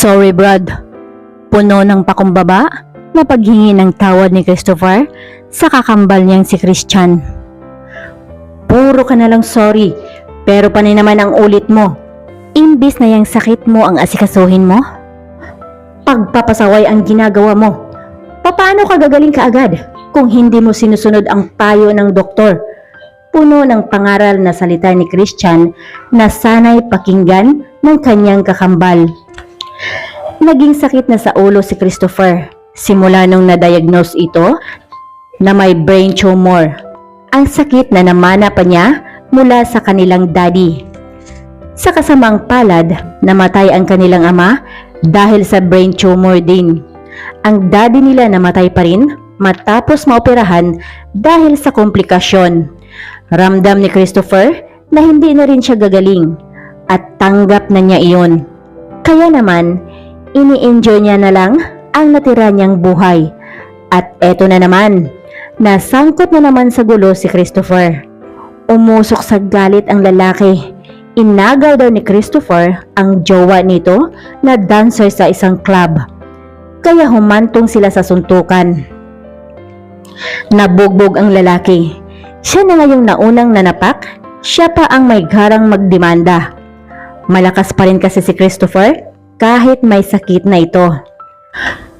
Sorry Brad, puno ng pakumbaba na paghingi ng tawad ni Christopher sa kakambal niyang si Christian. Puro ka na lang sorry, pero panay naman ang ulit mo. Imbis na yung sakit mo ang asikasuhin mo, pagpapasaway ang ginagawa mo. Paano ka gagaling kaagad kung hindi mo sinusunod ang payo ng doktor? Puno ng pangaral na salita ni Christian na sana'y pakinggan ng kanyang kakambal. Naging sakit na sa ulo si Christopher simula nung na-diagnose ito na may brain tumor. Ang sakit na namana pa niya mula sa kanilang daddy. Sa kasamang palad, namatay ang kanilang ama dahil sa brain tumor din. Ang daddy nila namatay pa rin matapos maoperahan dahil sa komplikasyon. Ramdam ni Christopher na hindi na rin siya gagaling at tanggap na niya iyon. Kaya naman, ini-enjoy niya na lang ang natira niyang buhay. At eto na naman, nasangkot na naman sa gulo si Christopher. Umusok sa galit ang lalaki. Inagaw daw ni Christopher ang jowa nito na dancer sa isang club. Kaya humantong sila sa suntukan. Nabugbog ang lalaki. Siya na ngayong naunang nanapak, siya pa ang may garang magdemanda. Malakas pa rin kasi si Christopher kahit may sakit na ito.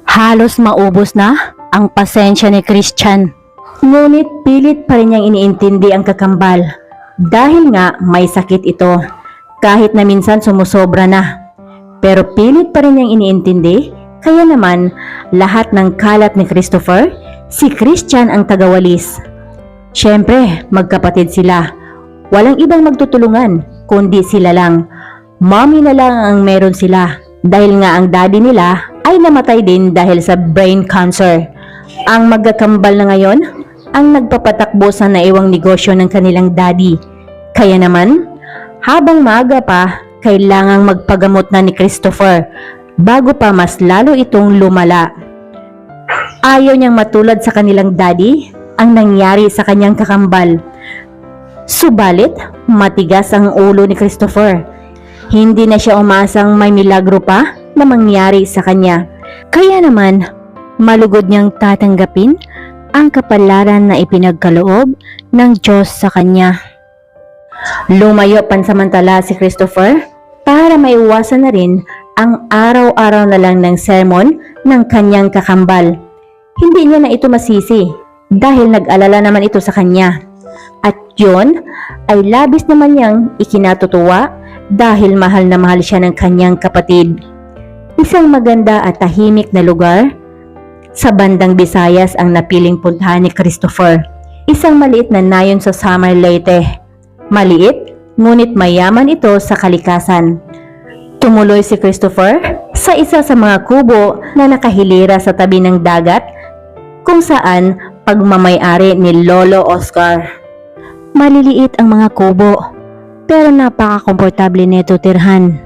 Halos maubos na ang pasensya ni Christian. Ngunit pilit pa rin niyang iniintindi ang kakambal dahil nga may sakit ito kahit na minsan sumusobra na. Pero pilit pa rin niyang iniintindi kaya naman lahat ng kalat ni Christopher, si Christian ang tagawalis. Siyempre, magkapatid sila. Walang ibang magtutulungan kundi sila lang. Mommy na lang ang meron sila dahil nga ang daddy nila ay namatay din dahil sa brain cancer. Ang magkakambal na ngayon ang nagpapatakbo sa naiwang negosyo ng kanilang daddy. Kaya naman, habang maaga pa, kailangang magpagamot na ni Christopher bago pa mas lalo itong lumala. Ayaw niyang matulad sa kanilang daddy ang nangyari sa kanyang kakambal. Subalit, matigas ang ulo ni Christopher. Hindi na siya umasang may milagro pa na mangyari sa kanya. Kaya naman, malugod niyang tatanggapin ang kapalaran na ipinagkaloob ng Diyos sa kanya. Lumayo pansamantala si Christopher para maiwasan na rin ang araw-araw na lang ng sermon ng kanyang kakambal. Hindi niya na ito masisi dahil nag-alala naman ito sa kanya. At yun ay labis naman niyang ikinatutuwa dahil mahal na mahal siya ng kanyang kapatid. Isang maganda at tahimik na lugar sa bandang Visayas ang napiling puntahan ni Christopher. Isang maliit na nayon sa Samar, Leyte. Maliit, ngunit mayaman ito sa kalikasan. Tumuloy si Christopher sa isa sa mga kubo na nakahilira sa tabi ng dagat kung saan pagmamay-ari ni Lolo Oscar. Maliliit ang mga kubo, pero napaka-komportable nito tirhan.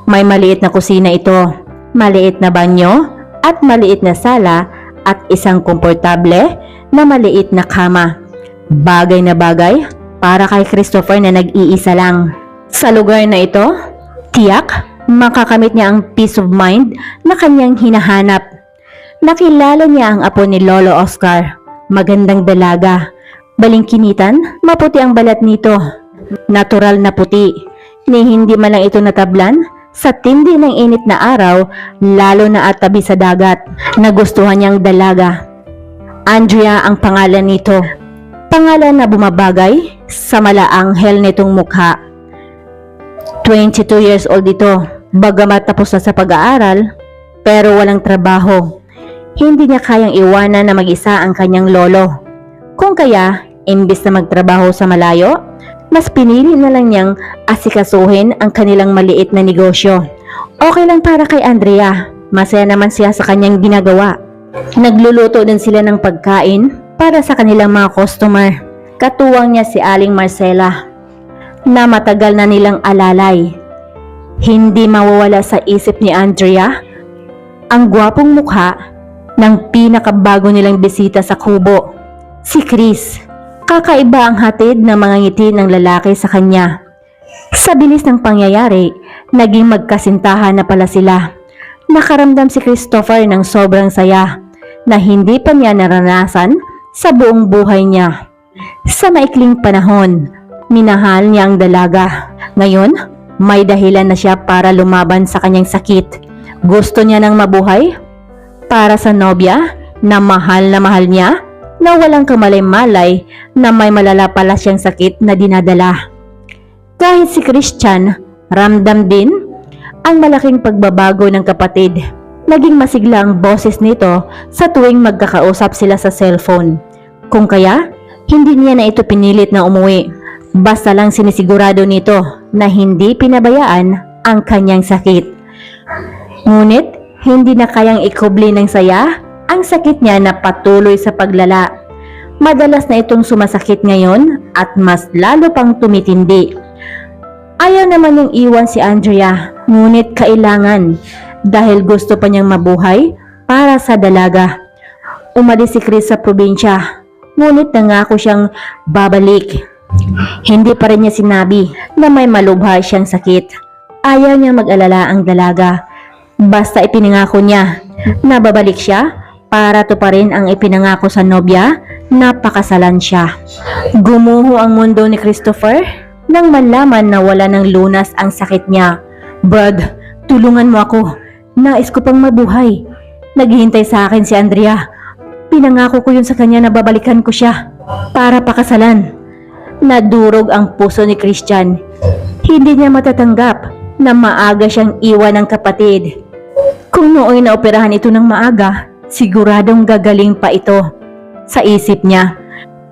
May maliit na kusina ito, maliit na banyo, at maliit na sala at isang komportable na maliit na kama. Bagay na bagay para kay Christopher na nag-iisa lang. Sa lugar na ito, tiyak makakamit niya ang peace of mind na kanyang hinahanap. Nakilala niya ang apo ni Lolo Oscar. Magandang dalaga. Balingkinitan, maputi ang balat nito. Natural na puti. Ni hindi man lang ito natablan sa tindi ng init na araw, lalo na at tabi sa dagat. Nagustuhan niyang dalaga. Andrea ang pangalan nito. Pangalan na bumabagay sa malaanghel nitong mukha. 22 years old ito. Bagamat tapos na sa pag-aaral, pero walang trabaho. Hindi niya kayang iwanan na mag-isa ang kanyang lolo. Kung kaya, imbis na magtrabaho sa malayo, mas pinili na lang niyang asikasuhin ang kanilang maliit na negosyo. Okay lang para kay Andrea. Masaya naman siya sa kanyang ginagawa. Nagluluto din sila ng pagkain para sa kanilang mga customer. Katuwang niya si Aling Marcela na matagal na nilang alalay. Hindi mawawala sa isip ni Andrea ang gwapong mukha ng pinakabago nilang bisita sa kubo, si Chris. Kakaiba ang hatid ng mga ngiti ng lalaki sa kanya. Sa bilis ng pangyayari, naging magkasintahan na pala sila. Nakaramdam si Christopher ng sobrang saya na hindi pa niya naranasan sa buong buhay niya. Sa maikling panahon, minahal niya ang dalaga. Ngayon, may dahilan na siya para lumaban sa kanyang sakit. Gusto niya ng mabuhay para sa nobya na mahal niya, na walang kamalay-malay na may malala pala siyang sakit na dinadala. Kahit si Christian, ramdam din ang malaking pagbabago ng kapatid. Naging masigla ang boses nito sa tuwing magkakausap sila sa cellphone. Kung kaya, hindi niya na ito pinilit na umuwi. Basta lang sinisigurado nito na hindi pinabayaan ang kanyang sakit. Ngunit, hindi na kayang ikubli ng saya ang sakit niya na patuloy sa paglala. Madalas na itong sumasakit ngayon at mas lalo pang tumitindi. Ayaw naman niyang iwan si Andrea, ngunit kailangan dahil gusto pa niyang mabuhay para sa dalaga. Umalis si Chris sa probinsya, ngunit nangako siyang babalik. Hindi pa rin niya sinabi na may malubha siyang sakit. Ayaw niya mag-alala ang dalaga. Basta ipinangako niya na babalik siya para tuparin ang ipinangako sa nobya na pakasalan siya. Gumuho ang mundo ni Christopher nang malaman na wala ng lunas ang sakit niya. Brad, tulungan mo ako. Nais ko pang mabuhay. Naghihintay sa akin si Andrea. Pinangako ko yun sa kanya na babalikan ko siya para pakasalan. Nadurog ang puso ni Christian. Hindi niya matatanggap na maaga siyang iwan ng kapatid. Kung nooy naoperahan ito ng maaga, siguradong gagaling pa ito. Sa isip niya,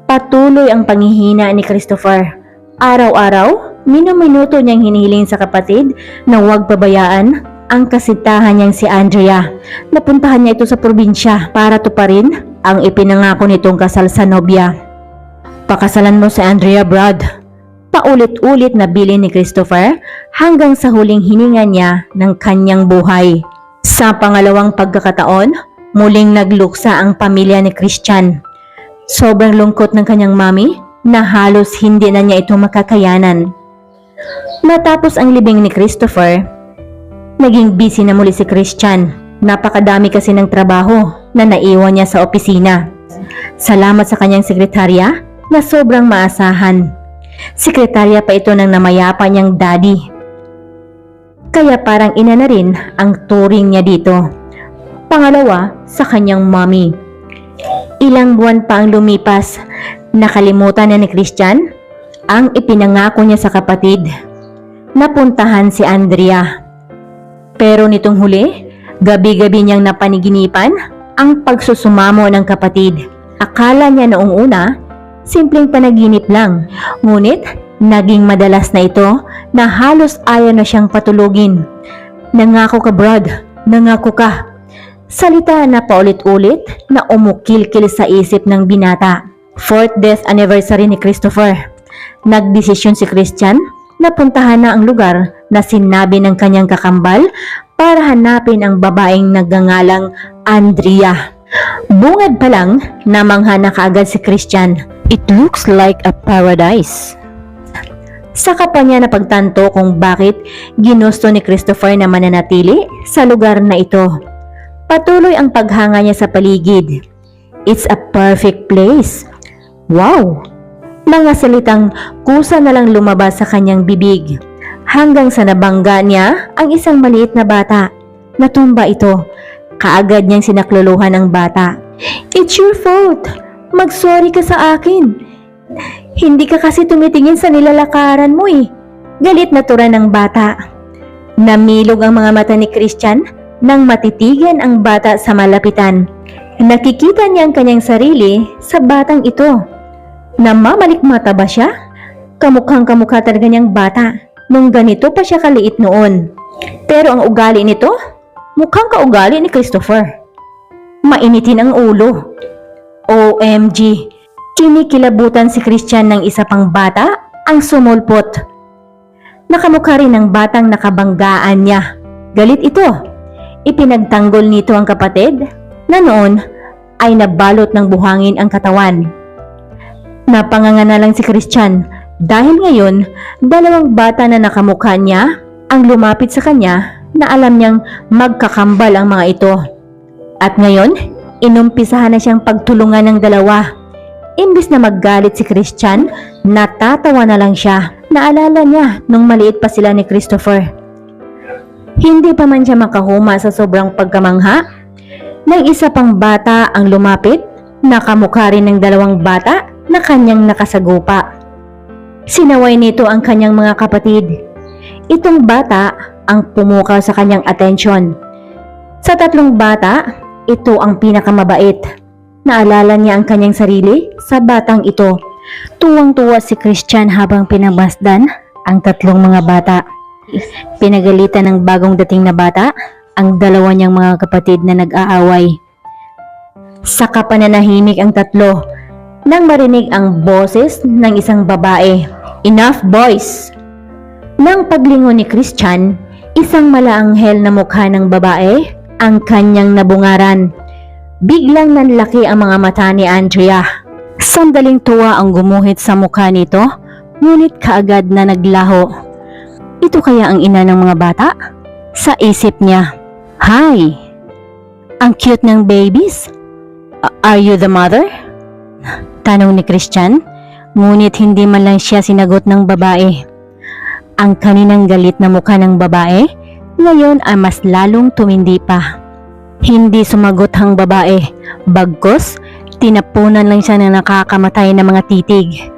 patuloy ang panghihina ni Christopher. Araw-araw, minuminuto niyang hinihiling sa kapatid na huwag pabayaan ang kasintahan niyang si Andrea. Napuntahan niya ito sa probinsya para tuparin ang ipinangako nitong kasal sa nobya. Pakasalan mo si Andrea, Brad. Paulit-ulit na bilin ni Christopher hanggang sa huling hininga niya ng kanyang buhay. Sa pangalawang pagkakataon, muling nagluksa ang pamilya ni Christian. Sobrang lungkot ng kanyang mami na halos hindi na niya ito makakayanan. Matapos ang libing ni Christopher, naging busy na muli si Christian. Napakadami kasi ng trabaho na naiwan niya sa opisina. Salamat sa kanyang sekretarya na sobrang maasahan. Sekretarya pa ito ng namayapa niyang daddy. Kaya parang ina na rin ang turing niya dito. Pangalawa sa kanyang mommy. Ilang buwan pa ang lumipas, nakalimutan na ni Christian ang ipinangako niya sa kapatid. Napuntahan si Andrea. Pero nitong huli, gabi-gabi niyang napaniginipan ang pagsusumamo ng kapatid. Akala niya noong una, simpleng panaginip lang. Ngunit, naging madalas na ito na halos ayaw na siyang patulugin. Nangako ka, Brad. Nangako ka. Salita na paulit-ulit na umukil-kil sa isip ng binata. 4th death anniversary ni Christopher. Nagdesisyon si Christian na puntahan na ang lugar na sinabi ng kanyang kakambal para hanapin ang babaeng nagngangalang Andrea. Bungad pa lang, namangha na kaagad si Christian. It looks like a paradise. Saka pa niya napagtanto kung bakit ginusto ni Christopher na mananatili sa lugar na ito. Patuloy ang paghanga niya sa paligid. It's a perfect place. Wow! Mga salitang kusa na lang lumabas sa kanyang bibig. Hanggang sa nabangga niya ang isang maliit na bata. Natumba ito. Kaagad niyang sinakluluhan ang bata. It's your fault. Mag-sorry ka sa akin. Hindi ka kasi tumitingin sa nilalakaran mo eh. Galit na tura ng bata. Namilog ang mga mata ni Christian nang matitigan ang bata sa malapitan. Nakikita niya ang kanyang sarili sa batang ito. Namamalikmata ba siya? Kamukhang kamukha talaga niyang bata nung ganito pa siya kaliit noon. Pero ang ugali nito, mukhang kaugali ni Christopher. Mainitin ang ulo. OMG! Kinikilabutan si Christian ng isa pang bata ang sumulpot. Nakamukha rin ng batang nakabanggaan niya. Galit ito. Ipinagtanggol nito ang kapatid na noon ay nabalot ng buhangin ang katawan. Napanganga na lang si Christian Dahil ngayon, dalawang bata na nakamukha niya ang lumapit sa kanya na alam niyang magkakambal ang mga ito. At ngayon, inumpisahan na siyang pagtulungan ng dalawa. Imbis na maggalit si Christian, natatawa na lang siya. Naalala niya nung maliit pa sila ni Christopher. Hindi pa man siya makahuma sa sobrang pagkamangha, nang isa pang bata ang lumapit, nakamukha rin ng dalawang bata na kanyang nakasagupa. Sinaway nito ang kanyang mga kapatid. Itong bata ang pumukaw sa kanyang atensyon. Sa tatlong bata, ito ang pinakamabait. Naalala niya ang kanyang sarili sa batang ito. Tuwang-tuwa si Christian habang pinamasdan ang tatlong mga bata. Pinagalitan ng bagong dating na bata ang dalawa niyang mga kapatid na nag-aaway. Saka pananahimik ang tatlo nang marinig ang boses ng isang babae. "Enough, boys!" Nang paglingon ni Christian, isang malaanghel na mukha ng babae ang kanyang nabungaran. Biglang nanlaki ang mga mata ni Andrea. Sandaling tuwa ang gumuhit sa mukha nito, ngunit kaagad na naglaho. Ito kaya ang ina ng mga bata? Sa isip niya. "Hi! Ang cute ng babies. Are you the mother?" Tanong ni Christian, ngunit hindi man lang siya sinagot ng babae. Ang kaninang galit na mukha ng babae, ngayon ay mas lalong tumindi pa. Hindi sumagot ang babae, bagkus tinapunan lang siya ng nakakamatay na mga titig.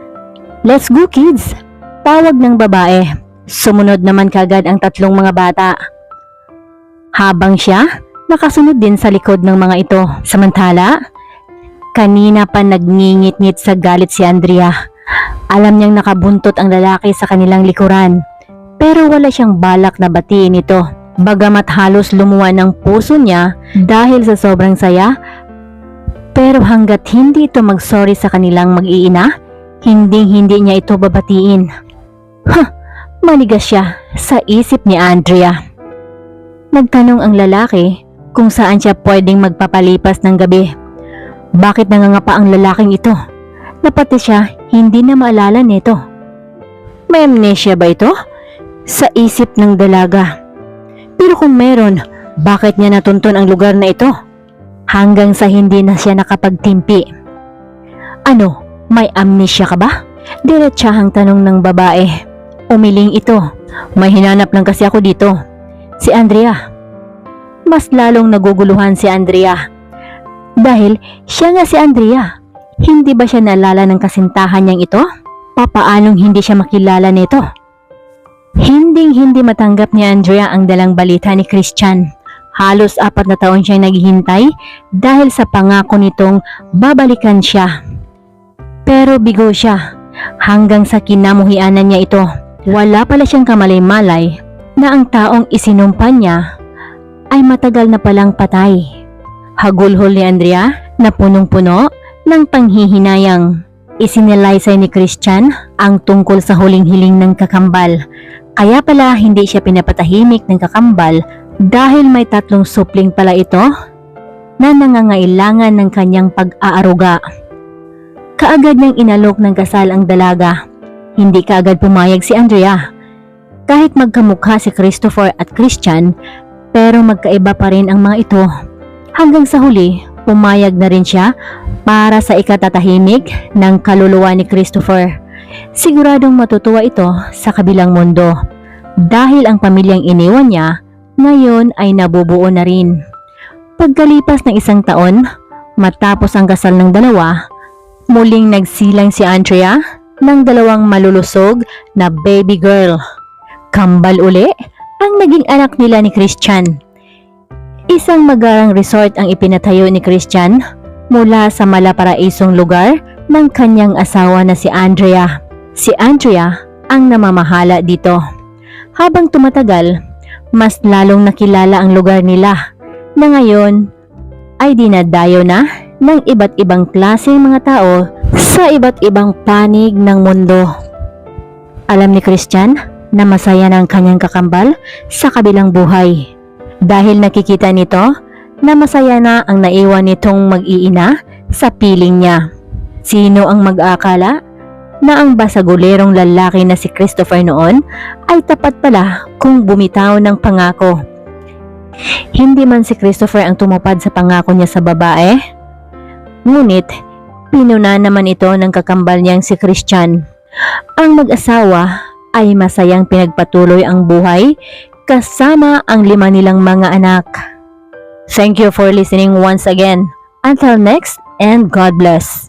"Let's go, kids!" Tawag ng babae. Sumunod naman kagad ang tatlong mga bata. Habang siya, nakasunod din sa likod ng mga ito. Samantala, kanina pa nagngingit-ngit sa galit si Andrea. Alam niyang nakabuntot ang lalaki sa kanilang likuran, pero wala siyang balak na batiin ito. Bagamat halos lumuwa ng puso niya dahil sa sobrang saya, pero hanggat hindi ito mag-sorry sa kanilang mag-iina, hindi niya ito babatiin. Manigas siya sa isip ni Andrea. Nagtanong ang lalaki kung saan siya pwedeng magpapalipas ng gabi. Bakit nangangapa ang lalaking ito? Napati siya hindi na maalala nito. May amnesia ba ito? Sa isip ng dalaga. Pero kung meron, bakit niya natuntun ang lugar na ito? Hanggang sa hindi na siya nakapagtimpi. "Ano, may amnesia ka ba?" Diretsahang tanong ng babae. Umiling ito. "May hinanap lang kasi ako dito. Si Andrea." Mas lalong naguguluhan si Andrea. Dahil siya nga si Andrea. Hindi ba siya naalala ng kasintahan niyang ito? Papaanong hindi siya makilala nito? Hindi matanggap ni Andrea ang dalang balita ni Christian. Halos 4 na taon siyang naghihintay dahil sa pangako nitong babalikan siya. Pero bigo siya hanggang sa kinamuhianan niya ito. Wala pala siyang kamalay-malay na ang taong isinumpa niya ay matagal na palang patay. Hagulhol ni Andrea na punong-puno ng panghihinayang. Isinalaysay ni Christian ang tungkol sa huling hiling ng kakambal. Kaya pala hindi siya pinapatahimik ng kakambal dahil may 3 supling pala ito na nangangailangan ng kanyang pag-aaruga. Kaagad niyang inalok ng kasal ang dalaga. Hindi kaagad pumayag si Andrea. Kahit magkamukha si Christopher at Christian, pero magkaiba pa rin ang mga ito. Hanggang sa huli, pumayag na rin siya para sa ikatatahimik ng kaluluwa ni Christopher. Siguradong matutuwa ito sa kabilang mundo dahil ang pamilyang iniwan niya ngayon ay nabubuo na rin. Pagkalipas ng 1 taon, matapos ang kasal ng dalawa, muling nagsilang si Andrea ng 2 malulusog na baby girl. Kambal uli ang naging anak nila ni Christian. Isang magarang resort ang ipinatayo ni Christian mula sa malaparaisong lugar ng kanyang asawa na si Andrea. Si Andrea ang namamahala dito. Habang tumatagal, mas lalong nakilala ang lugar nila na ngayon ay dinadayo na ng iba't ibang klaseng mga tao sa iba't ibang panig ng mundo. Alam ni Christian na masaya na ang kanyang kakambal sa kabilang buhay dahil nakikita nito na masaya na ang naiwan nitong mag-iina sa piling niya. Sino ang mag-akala na ang basagulerong lalaki na si Christopher noon ay tapat pala kung bumitaw ng pangako. Hindi man si Christopher ang tumupad sa pangako niya sa babae, ngunit pinuna naman ito ng kakambal niyang si Christian. Ang mag-asawa ay masayang pinagpatuloy ang buhay kasama ang 5 nilang mga anak. Thank you for listening once again. Until next, and God bless.